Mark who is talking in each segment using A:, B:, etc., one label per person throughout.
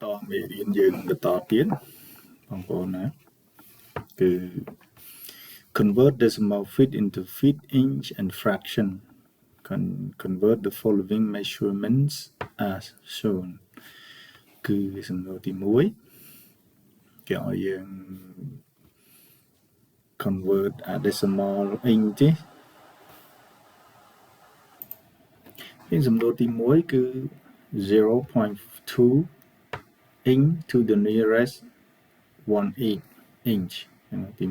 A: តមេរៀនយើងបន្តទៀតបងប្អូនណាគឺ convert decimal feet into feet, inch and fraction. Convert the following measurements as shown. គឺសំណួរទី1គេឲ្យយើង convert a decimal inch ទេហើយសំណួរទី1គឺ 0.2 inch to the nearest 1/8 inch ទី1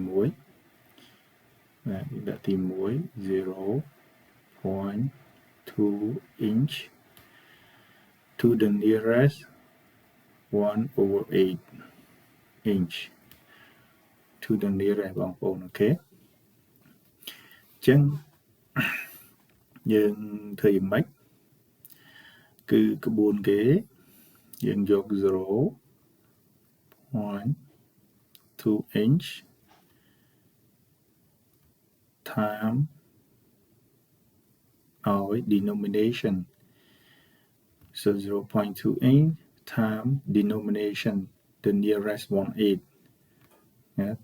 A: ដាក់ទី1 0.2 inch to the nearest 1/8 inch to the nearest បងប្អូនអូខេអញ្ចឹងយើងធ្វើយ៉ាងម៉េចគឺក្បួនគេយើងយក 0.2 inch time ឲ្យ denomination so 0.2 inch time denomination the nearest 1/8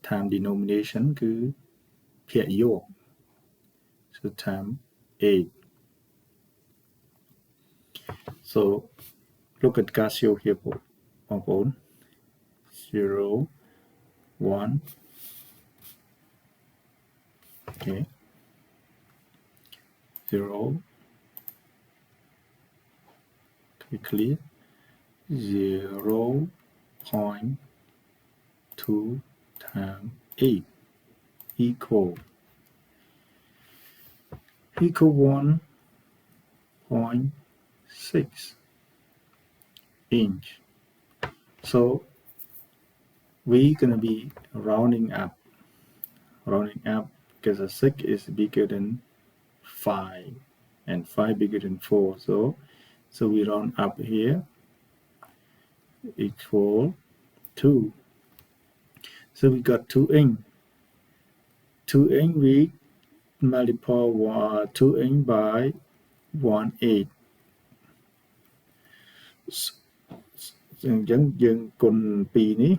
A: time denomination គឺភាគយក so time 8 so look at Casio here បងប្អូន 0 1 okay 0 clear 0.2 times 8 equal 1.6 inch. So we're gonna be rounding up because a 6 is bigger than 5 and 5 bigger than 4. So we round up here equal 2. So we got 2 inch. 2 inch we multiply 2 inch by 1/8. អញ្ចឹងយើងគុណ2នេះ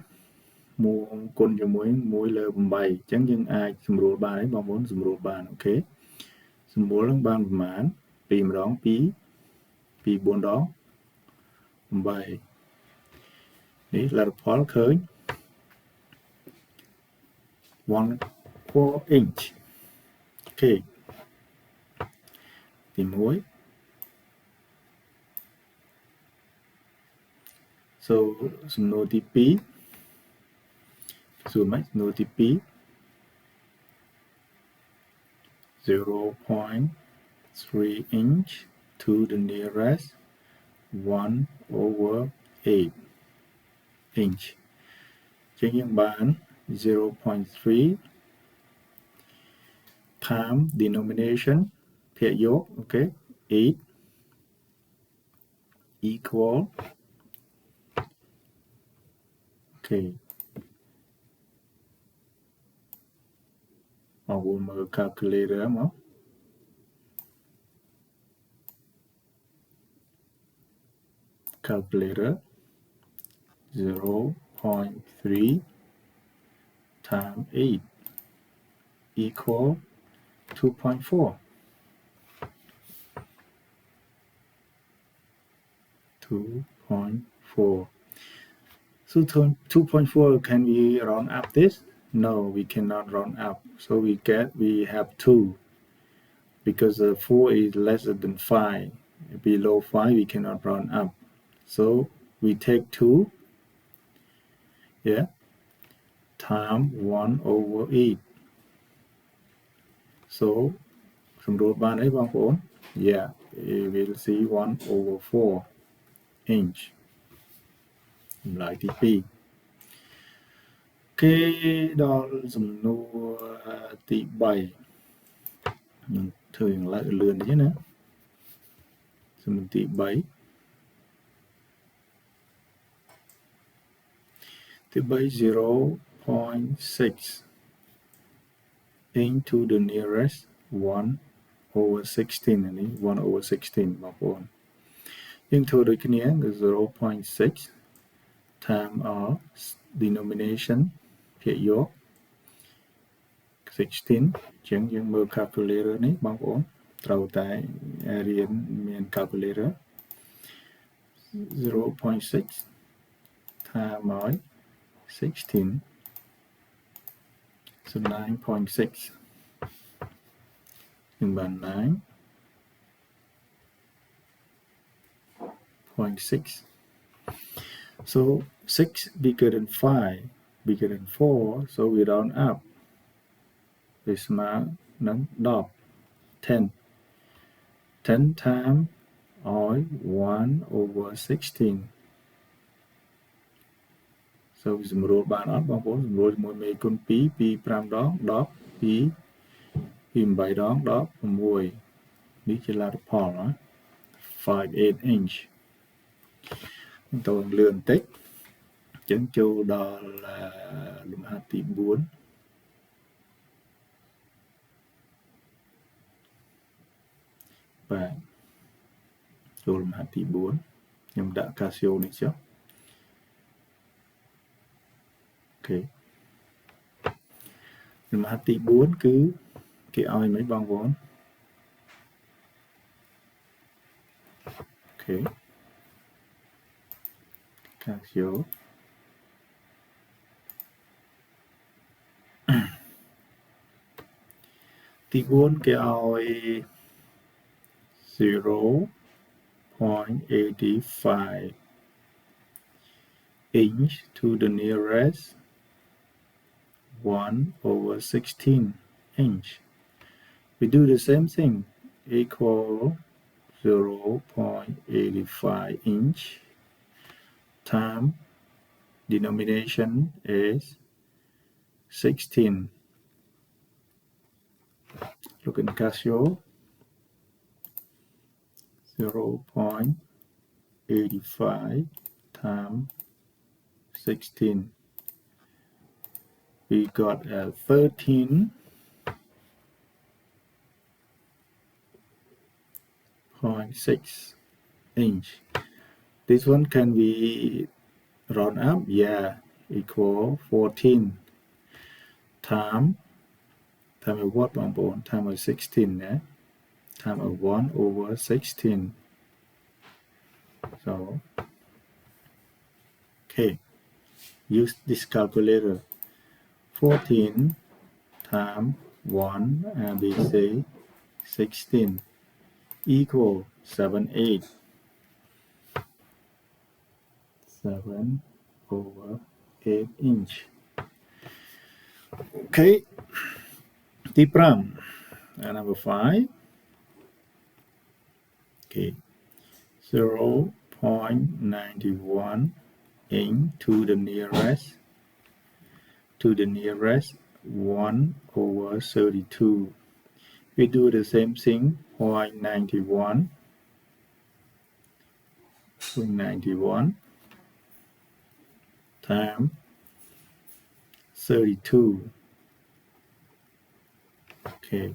A: មួយគុណជាមួយ1លើ8អញ្ចឹងយើងអាចសម្រួលបានហើយបងប្អូនសម្រួលបានអូខេសម្រួលនឹងបានប្រមាណ2ម្ដង2 2 4ដង8នេះលទ្ធផលឃើញ 1/4 inch អូខេទី1 so សំណួរទី2សួរមកសំណួរទី2 0.3 inch to the nearest 1/8 inch ចឹងយើងបាន 0.3 times denomination ភាគយកអូខេ8 equal អូខេមកមើល calculator មក calculator 0.3 times 8 equal 2.4 2.4 so 2.4 can we round up this? No, we cannot round up. So we have 2 because 4 is less than 5. Below 5 we cannot round up. So we take 2 times 1/8. So សម្រួលបានអីបងប្អូន we will see 1/4 inch ចម្លើយទី2គេដល់សំណួរទី3ខ្ញុំធ្វើយ៉ាងលឿនតិចណាសំណួរទី3ទី3 0.6 into the nearest 1/16 នេះ 1/16 បងប្អូនយើងធ្វើដូចគ្នាគឺ 0.6 time of denomination ភាគយក 16 ចឹងយើងមើល calculator នេះបងប្អូនត្រូវតែរៀនមាន calculator 0.6 time ឲ្យ 16 so 9.6 nhưng bạn 9.6 so 6 bigger than 5 bigger than 4 so we round up with smart nắng đọc 10 10 times or 1 over 16 so សម្រួលបានអត់បងប្អូនសម្រួលជាមួយមេគុណ2 2 5ដង10 2 8ដង16នេះជាលទ្ធផលណា58 inch តើលឿនបន្តិចអញ្ចឹងចូលដល់លំហាត់ទី4បាទចូលលំហាត់ទី4ខ្ញុំដាក់ Casio នេះចុះអូខេលំហាត់ទី4គឺគេឲ្យមិនបងប្អូនអូខេ Casio ទី4គេឲ្យ 0.85 inch to the nearest 1 over 16 inch. We do the same thing, equal 0.85 inch times denomination is 16. Look in Casio, 0.85 times 16. We got 13.6 inch. This one can be round up, yeah, equal 14 times whatបងប្អូន time of 16 yeah? Time of 1 over 16. So okay, use this calculator. 14 times 1 ABC 16 equal 78 7 over 8 inch. Okay,ទី5 number 5 okay 0.91 inch to the nearest 1 over 32. We do the same thing, 0.91 times 32. Okay,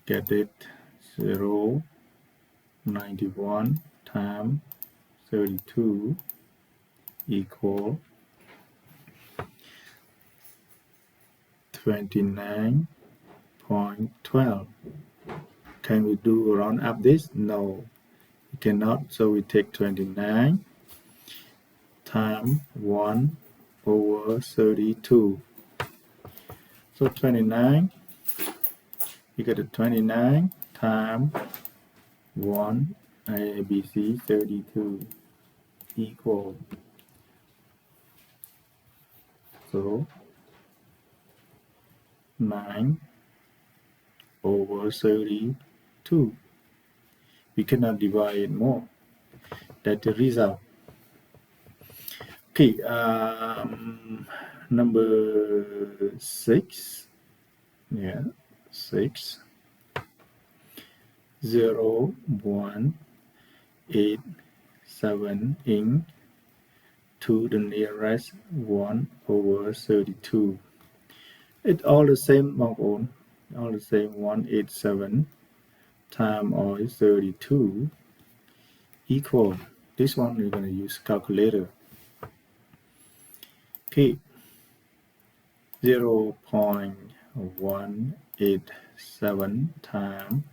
A: get it, 0.91 times 32 equal 29.12. Can we do round up this? No, we cannot. So we take 29 times 1 over 32. So 29, you get a 29 times 1 ABC 32 equal. So 9 over 32. We cannot divide it more. That's the result. Okay, number 6. Yeah, 6. 0.87 inch to the nearest 1 over 32. It's all the same, all the same. 187 times or 32 equal this one we're going to use calculator. Okay, 0.187 times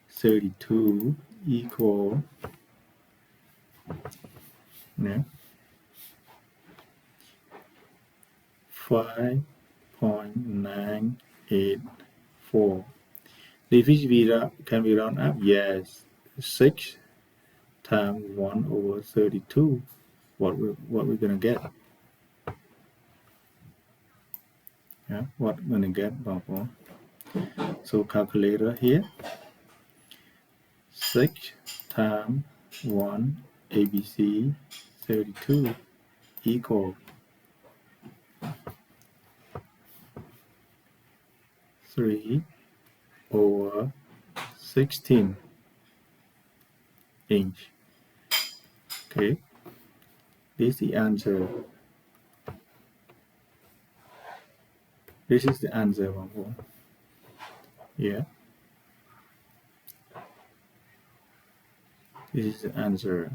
A: 32 equal 5.984. This can be rounded up? Yes. 6 times 1 over 32. What we're gonna get? Yeah, what we're gonna get, Bob? So calculator here. 6 times 1 ABC 32 equal 3 over 16 inch. Okay, this is the answer. This is the answer, Bob. Yeah, this is the answer.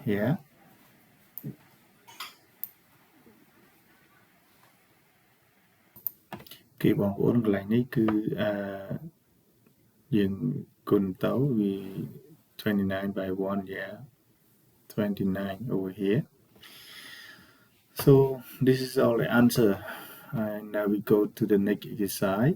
A: Yeah. Cái bọn của nó lại này cứ dừng cùng tấu vì 29 by 1, yeah, 29 over here. So this is all the answer, and now we go to the next exercise.